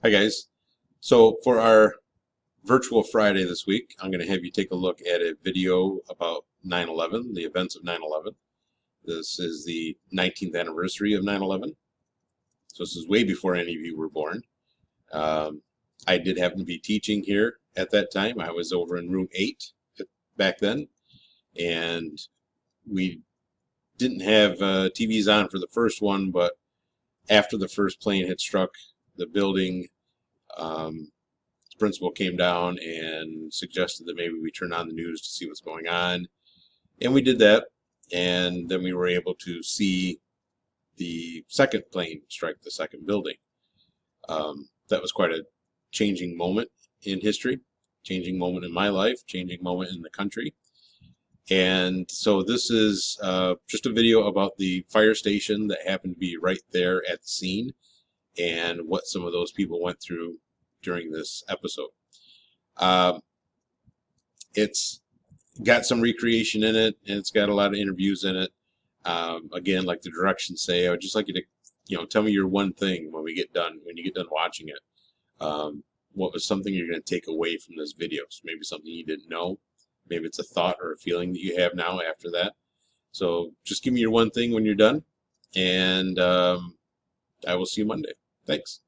Hi guys. So for our virtual Friday this week, I'm going to have you take a look at a video about 9/11, the events of 9/11. This is the 19th anniversary of 9/11. So this is way before any of you were born. Um, I did happen to be teaching here at that time. I was over in room 8 back then, and we didn't have TVs on for the first one, but after the first plane had struck the building, um, the principal came down and suggested that maybe we turn on the news to see what's going on. And we did that. And then we were able to see the second plane strike the second building. That was quite a changing moment in history, changing moment in my life, changing moment in the country. And so this is just a video about the fire station that happened to be right there at the scene and what some of those people went through during this episode. It's got some recreation in it, and it's got a lot of interviews in it. Again, like the directions say, I would just like you to, tell me your one thing when we get done, when you get done watching it. What was something you're going to take away from this video? So maybe something you didn't know. Maybe it's a thought or a feeling that you have now after that. So just give me your one thing when you're done, and I will see you Monday. Thanks.